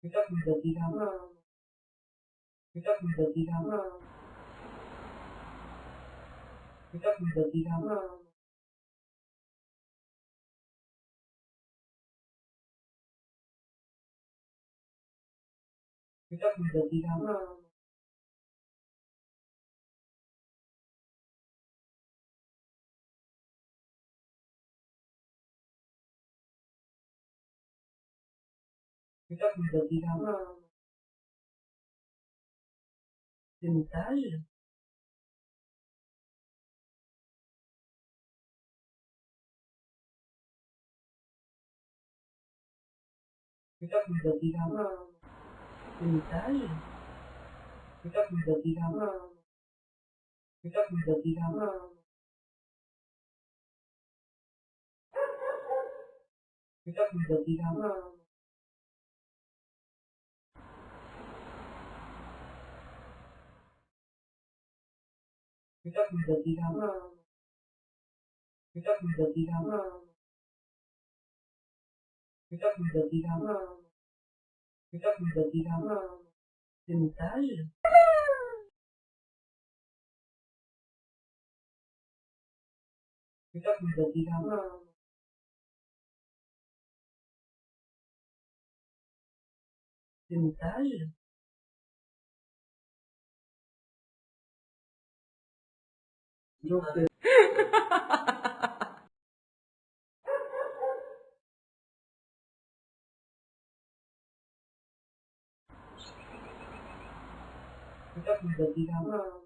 kita menjadikan kita menjadikan kita menjadikan kita menjadikan kita menjadikan mental kita menjadikan mental kita menjadikan kita menjadikan kita menjadikan kita menjadikan kita menjadikan kita menjadikan kita menjadikan mental kita menjadikan mental donc kita menjadikan